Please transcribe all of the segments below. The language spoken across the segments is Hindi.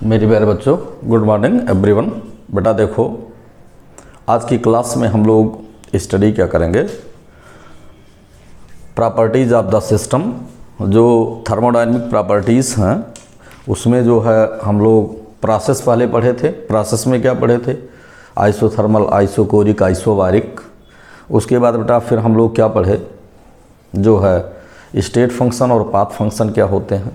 मेरे प्यारे बच्चों, गुड मॉर्निंग एवरीवन। बेटा देखो, आज की क्लास में हम लोग स्टडी क्या करेंगे, प्रॉपर्टीज़ ऑफ द सिस्टम। जो थर्मोडायनेमिक प्रॉपर्टीज़ हैं उसमें जो है हम लोग प्रोसेस पहले पढ़े थे। प्रोसेस में क्या पढ़े थे? Isothermal, isochoric, isobaric. उसके बाद बेटा फिर हम लोग क्या पढ़े, जो है स्टेट फंक्शन और पाथ फंक्शन क्या होते हैं।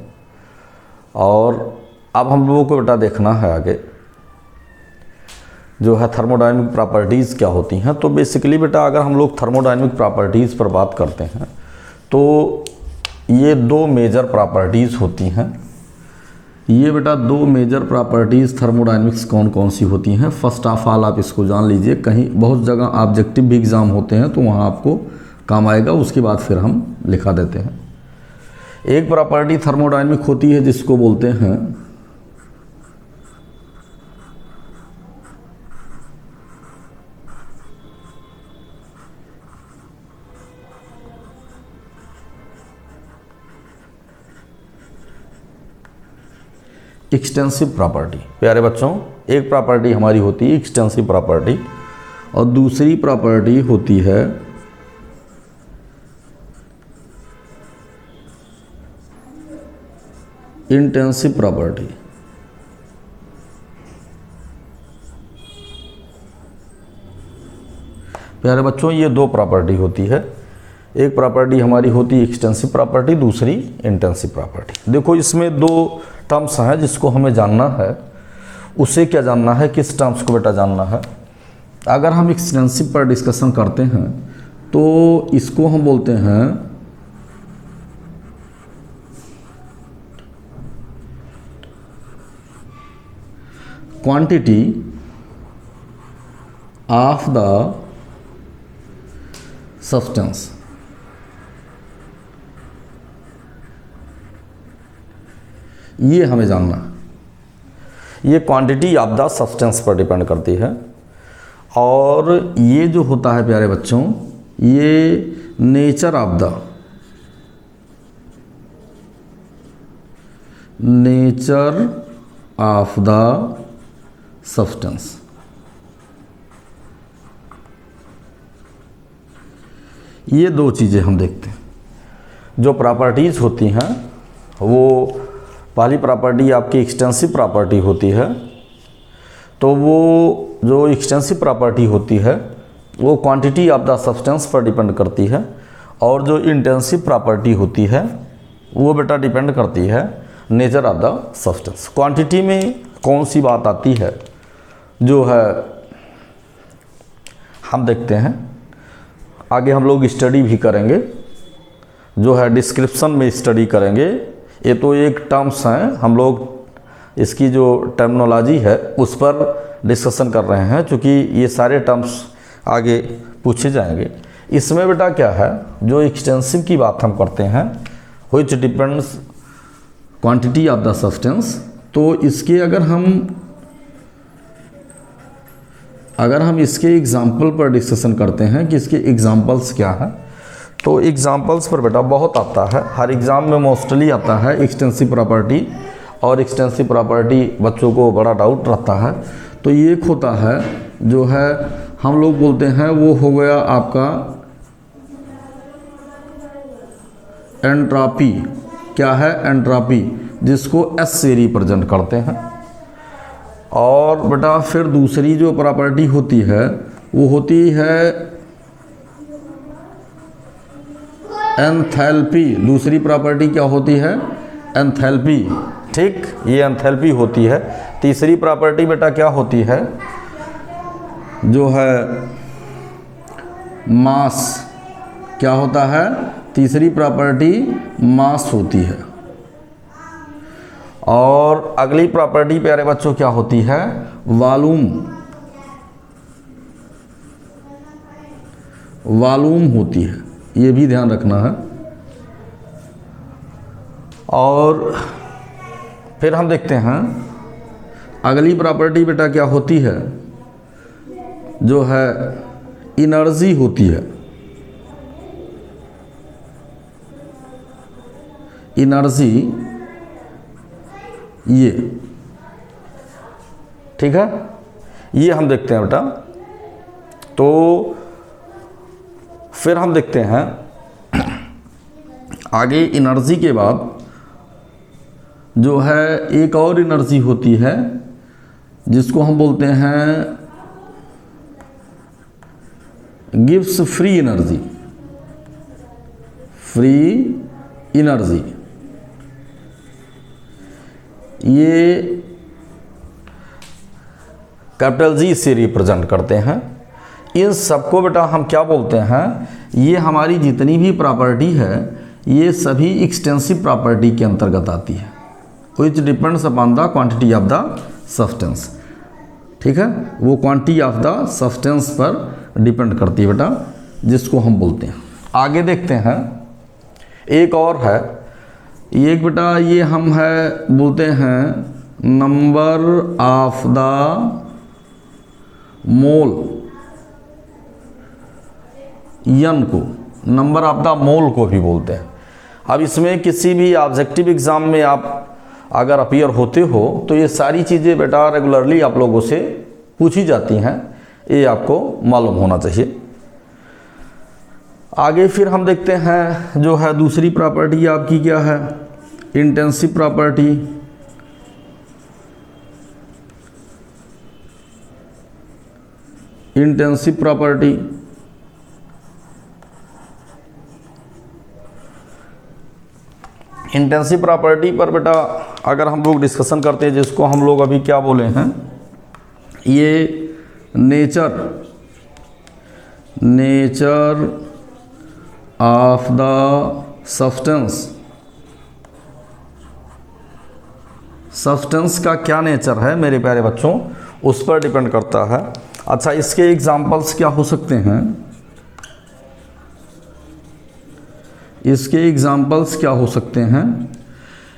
और अब हम लोगों को बेटा देखना है आगे जो है थर्मोडायनेमिक प्रॉपर्टीज़ क्या होती हैं। तो बेसिकली बेटा अगर हम लोग थर्मोडायनेमिक प्रॉपर्टीज़ पर बात करते हैं तो ये दो मेजर प्रॉपर्टीज़ होती हैं। ये बेटा दो मेजर प्रॉपर्टीज़ थर्मोडायनेमिक्स कौन कौन सी होती हैं, फर्स्ट ऑफ ऑल आप इसको जान लीजिए। कहीं बहुत जगह ऑब्जेक्टिव भी एग्ज़ाम होते हैं तो वहाँ आपको काम आएगा, उसके बाद फिर हम लिखा देते हैं। एक प्रॉपर्टी थर्मोडायनेमिक होती है जिसको बोलते हैं एक्सटेंसिव प्रॉपर्टी। प्यारे बच्चों, एक प्रॉपर्टी हमारी होती है एक्सटेंसिव प्रॉपर्टी और दूसरी प्रॉपर्टी होती है इंटेंसिव प्रॉपर्टी। प्यारे बच्चों, ये दो प्रॉपर्टी होती है। एक प्रॉपर्टी हमारी होती है एक्सटेंसिव प्रॉपर्टी, दूसरी इंटेंसिव प्रॉपर्टी। देखो इसमें दो टर्म्स हैं जिसको हमें जानना है। उसे क्या जानना है, किस टर्म्स को बेटा जानना है। अगर हम एक्सटेंसिव पर डिस्कशन करते हैं तो इसको हम बोलते हैं क्वांटिटी ऑफ द सब्सटेंस। ये हमें जानना है। ये क्वांटिटी ऑफ द सब्सटेंस पर डिपेंड करती है। और ये जो होता है प्यारे बच्चों, ये नेचर ऑफ द सब्सटेंस। ये दो चीज़ें हम देखते हैं। जो प्रॉपर्टीज़ होती हैं वो पहली प्रॉपर्टी आपकी एक्सटेंसिव प्रॉपर्टी होती है। तो वो जो एक्सटेंसिव प्रॉपर्टी होती है वो क्वांटिटी ऑफ द सब्सटेंस पर डिपेंड करती है। और जो इंटेंसिव प्रॉपर्टी होती है वो बेटा डिपेंड करती है nature of the substance. Quantity में कौन सी बात आती है जो है हम देखते हैं, आगे हम लोग स्टडी भी करेंगे, जो है डिस्क्रिप्शन में स्टडी करेंगे। ये तो एक टर्म्स हैं, हम लोग इसकी जो टर्मिनोलॉजी है उस पर डिस्कशन कर रहे हैं, क्योंकि ये सारे टर्म्स आगे पूछे जाएंगे। इसमें बेटा क्या है, जो एक्सटेंसिव की बात हम करते हैं which depends quantity of the substance. तो इसके अगर हम इसके एग्जाम्पल पर डिस्कशन करते हैं कि इसके एग्जाम्पल्स क्या हैं, तो एग्जाम्पल्स पर बेटा बहुत आता है, हर एग्ज़ाम में मोस्टली आता है एक्सटेंसिव प्रॉपर्टी। और एक्सटेंसिव प्रॉपर्टी बच्चों को बड़ा डाउट रहता है। तो ये एक होता है जो है हम लोग बोलते हैं, वो हो गया आपका एंट्रोपी। क्या है? एंट्रोपी, जिसको एस से रिप्रेजेंट करते हैं। और बेटा फिर दूसरी जो प्रॉपर्टी होती है वो होती है एंथैल्पी। दूसरी प्रॉपर्टी क्या होती है? एंथैल्पी। ठीक, ये एंथैल्पी होती है। तीसरी प्रॉपर्टी बेटा क्या होती है, जो है मास। क्या होता है? तीसरी प्रॉपर्टी मास होती है। और अगली प्रॉपर्टी प्यारे बच्चों क्या होती है? वॉल्यूम होती है। ये भी ध्यान रखना है। और फिर हम देखते हैं अगली प्रॉपर्टी बेटा क्या होती है, जो है एनर्जी होती है। एनर्जी ये ठीक है, ये हम देखते हैं बेटा। तो फिर हम देखते हैं आगे एनर्जी के बाद जो है एक और एनर्जी होती है जिसको हम बोलते हैं gives free energy. Free energy ये कैपिटल जी से रिप्रेजेंट करते हैं। इन सबको बेटा हम क्या बोलते हैं, ये हमारी जितनी भी प्रॉपर्टी है ये सभी एक्सटेंसिव प्रॉपर्टी के अंतर्गत आती है, which depends upon the quantity of the substance. ठीक है, वो क्वांटिटी ऑफ द सब्सटेंस पर डिपेंड करती है बेटा, जिसको हम बोलते हैं। आगे देखते हैं, एक और है, एक बेटा ये हम है बोलते हैं नंबर ऑफ द मोल, यन को नंबर ऑफ द मोल को भी बोलते हैं। अब इसमें किसी भी ऑब्जेक्टिव एग्जाम में आप अगर अपीयर होते हो तो ये सारी चीज़ें बेटा रेगुलरली आप लोगों से पूछी जाती हैं, ये आपको मालूम होना चाहिए। आगे फिर हम देखते हैं जो है दूसरी प्रॉपर्टी आपकी क्या है, intensive property. Intensive property intensive property पर बेटा अगर हम लोग डिस्कशन करते हैं, जिसको हम लोग अभी क्या बोले हैं, ये नेचर ऑफ द सब्सटेंस का क्या नेचर है मेरे प्यारे बच्चों, उस पर डिपेंड करता है। अच्छा, इसके एग्जाम्पल्स क्या हो सकते हैं, इसके एग्जाम्पल्स क्या हो सकते हैं,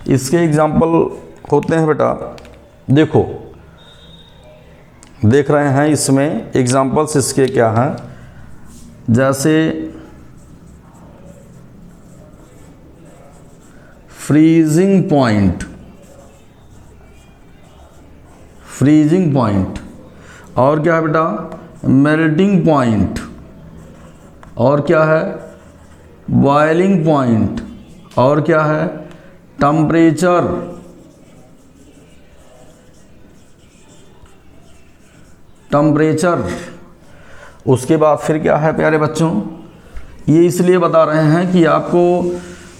इसके एग्जाम्पल होते हैं बेटा, देखो देख रहे हैं इसमें एग्जाम्पल्स इसके क्या हैं, जैसे फ्रीजिंग पॉइंट, और क्या है बेटा मेल्टिंग पॉइंट, और क्या है बॉइलिंग पॉइंट, और क्या है टेम्परेचर। उसके बाद फिर क्या है प्यारे बच्चों, ये इसलिए बता रहे हैं कि आपको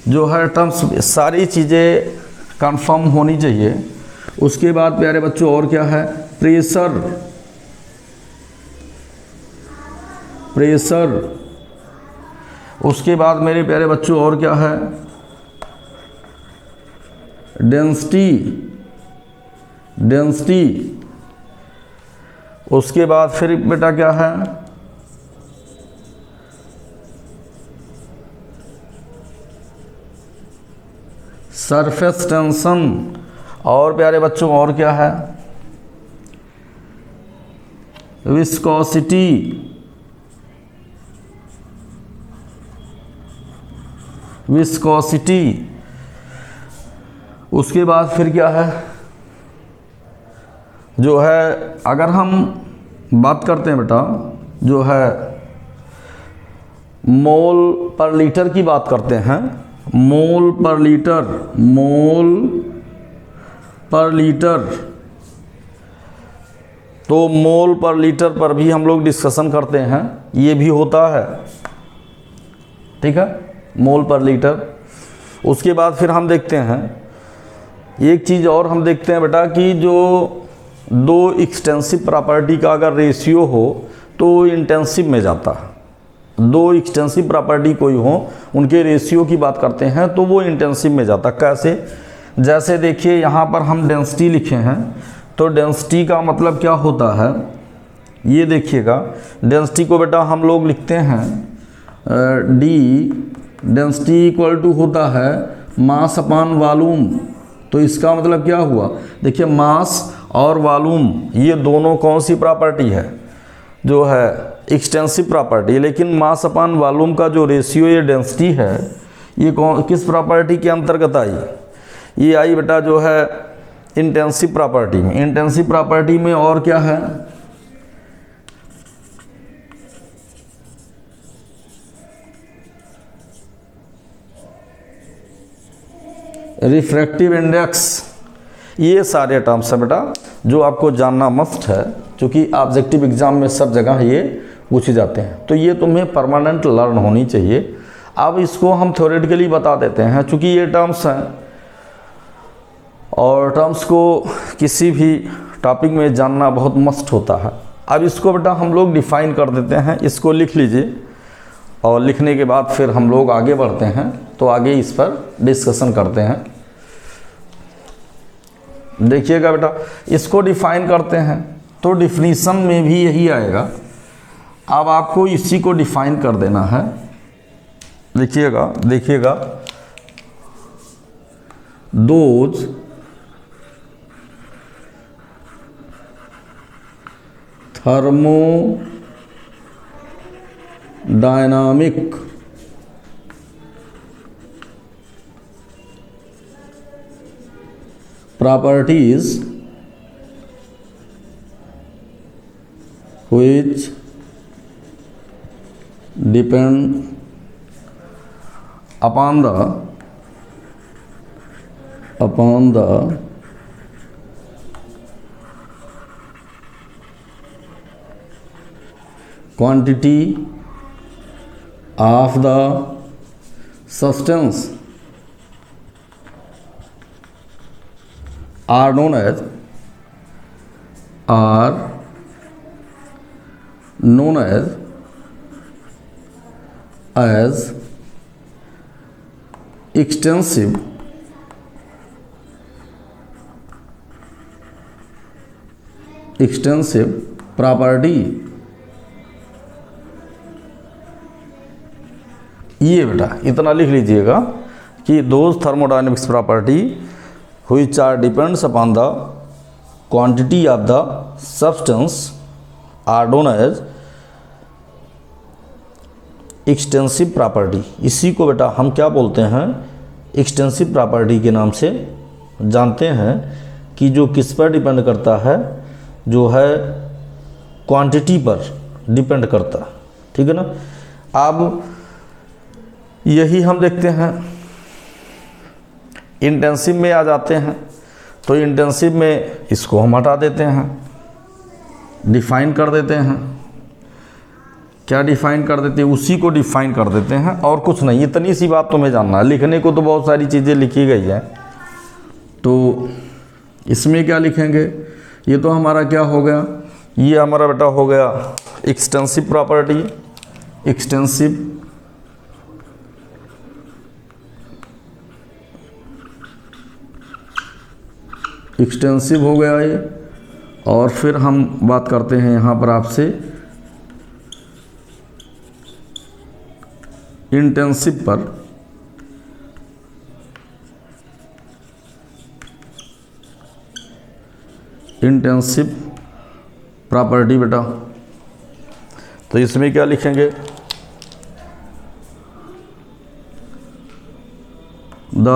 जो है टर्म्स सारी चीज़ें कंफर्म होनी चाहिए। उसके बाद प्यारे बच्चों और क्या है, प्रेशर। उसके बाद मेरे प्यारे बच्चों और क्या है, डेंसिटी। उसके बाद फिर बेटा क्या है, सरफेस टेंशन, और प्यारे बच्चों और क्या है, विस्कोसिटी। उसके बाद फिर क्या है, जो है अगर हम बात करते हैं बेटा जो है मोल पर लीटर की बात करते हैं, मोल पर लीटर, तो मोल पर लीटर पर भी हम लोग डिस्कशन करते हैं, ये भी होता है। ठीक है, मोल पर लीटर। उसके बाद फिर हम देखते हैं एक चीज़ और, हम देखते हैं बेटा कि जो दो एक्सटेंसिव प्रॉपर्टी का अगर रेशियो हो तो इंटेंसिव में जाता है। दो एक्सटेंसिव प्रॉपर्टी कोई हो, उनके रेशियो की बात करते हैं तो वो इंटेंसिव में जाता। कैसे, जैसे देखिए यहाँ पर हम डेंसिटी लिखे हैं, तो डेंसिटी का मतलब क्या होता है, ये देखिएगा डेंसिटी को बेटा हम लोग लिखते हैं डी, डेंसिटी इक्वल टू होता है मास अपॉन वॉल्यूम। तो इसका मतलब क्या हुआ, देखिए मास और वॉल्यूम ये दोनों कौन सी प्रॉपर्टी है, जो है एक्सटेंसिव प्रॉपर्टी। लेकिन मास अपॉन वॉल्यूम का जो रेशियो ये डेंसिटी है, ये किस प्रॉपर्टी के अंतर्गत आई, ये आई बेटा जो है इंटेंसिव प्रॉपर्टी में, इंटेंसिव प्रॉपर्टी में और क्या है, रिफ्रैक्टिव इंडेक्स, ये सारे टर्म्स हैं बेटा जो आपको जानना मस्ट है, क्योंकि ऑब्जेक्टिव एग्जाम में सब जगह ये पूछे जाते हैं, तो ये तुम्हें परमानेंट लर्न होनी चाहिए। अब इसको हम थ्योरेटिकली बता देते हैं, चूँकि ये टर्म्स हैं और टर्म्स को किसी भी टॉपिक में जानना बहुत मस्ट होता है। अब इसको बेटा हम लोग डिफाइन कर देते हैं, इसको लिख लीजिए और लिखने के बाद फिर हम लोग आगे बढ़ते हैं, तो आगे इस पर डिस्कशन करते हैं। देखिएगा बेटा, इसको डिफाइन करते हैं तो डिफिनीशन में भी यही आएगा। अब आपको इसी को डिफाइन कर देना है। देखिएगा those thermodynamic properties which depend upon the quantity of the substance are known as extensive property। ये बेटा इतना लिख लीजिएगा कि those thermodynamics property which are depends upon the quantity of the substance are known as extensive property. इसी को बेटा हम क्या बोलते हैं, एक्सटेंसिव प्रॉपर्टी के नाम से जानते हैं, कि जो किस पर डिपेंड करता है, जो है क्वांटिटी पर डिपेंड करता है, ठीक है ना। अब यही हम देखते हैं, इंटेंसिव में आ जाते हैं, तो इंटेंसिव में इसको हम हटा देते हैं, डिफाइन कर देते हैं। क्या डिफाइन कर देते हैं, उसी को डिफाइन कर देते हैं और कुछ नहीं। इतनी सी बात तुम्हें जानना है, लिखने को तो बहुत सारी चीज़ें लिखी गई हैं। तो इसमें क्या लिखेंगे, ये तो हमारा क्या हो गया, ये हमारा बेटा हो गया एक्सटेंसिव प्रॉपर्टी, एक्सटेंसिव हो गया ये। और फिर हम बात करते हैं यहाँ पर आपसे इंटेंसिव पर। इंटेंसिव प्रॉपर्टी बेटा, तो इसमें क्या लिखेंगे, द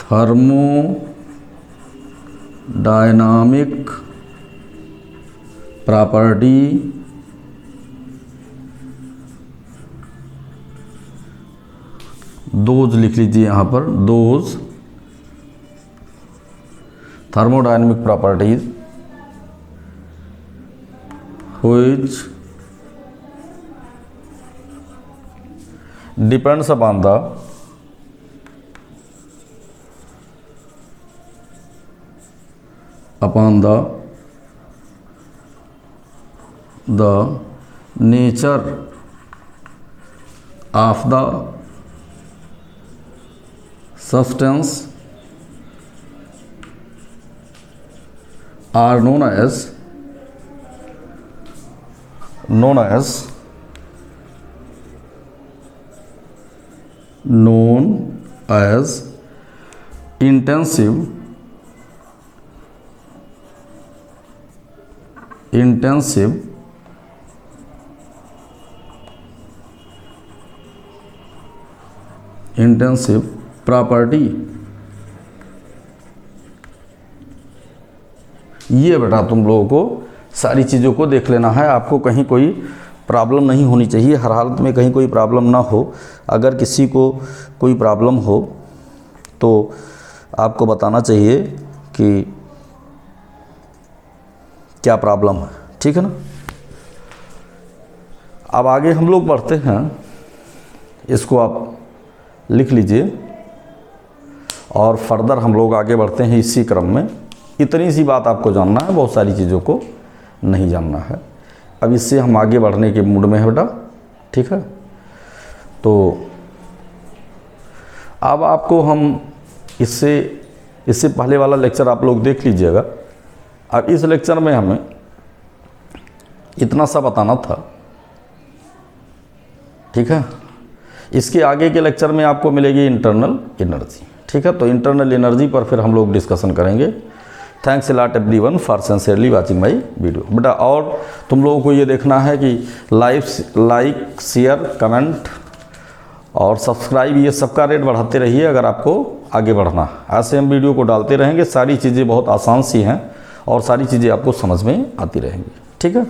थर्मोडायनामिक प्रॉपर्टी दोज लिख लीजिए यहाँ पर, those thermodynamic properties which depends upon the nature of the substance are known as intensive property। ये बेटा तुम लोगों को सारी चीज़ों को देख लेना है, आपको कहीं कोई प्रॉब्लम नहीं होनी चाहिए, हर हालत में कहीं कोई प्रॉब्लम ना हो। अगर किसी को कोई प्रॉब्लम हो तो आपको बताना चाहिए कि क्या प्रॉब्लम है, ठीक है ना। अब आगे हम लोग बढ़ते हैं, इसको आप लिख लीजिए और फर्दर हम लोग आगे बढ़ते हैं इसी क्रम में। इतनी सी बात आपको जानना है, बहुत सारी चीज़ों को नहीं जानना है। अब इससे हम आगे बढ़ने के मूड में है बेटा, ठीक है। तो अब आपको हम इससे पहले वाला लेक्चर आप लोग देख लीजिएगा। अब इस लेक्चर में हमें इतना सा बताना था, ठीक है। इसके आगे के लेक्चर में आपको मिलेगी इंटरनल एनर्जी, ठीक है। तो इंटरनल एनर्जी पर फिर हम लोग डिस्कशन करेंगे। Thanks a lot everyone for sincerely watching my video. बेटा और तुम लोगों को ये देखना है कि लाइक शेयर कमेंट और सब्सक्राइब, ये सबका रेट बढ़ाते रहिए अगर आपको आगे बढ़ना। ऐसे हम वीडियो को डालते रहेंगे, सारी चीज़ें बहुत आसान सी हैं और सारी चीज़ें आपको समझ में आती रहेंगी, ठीक है।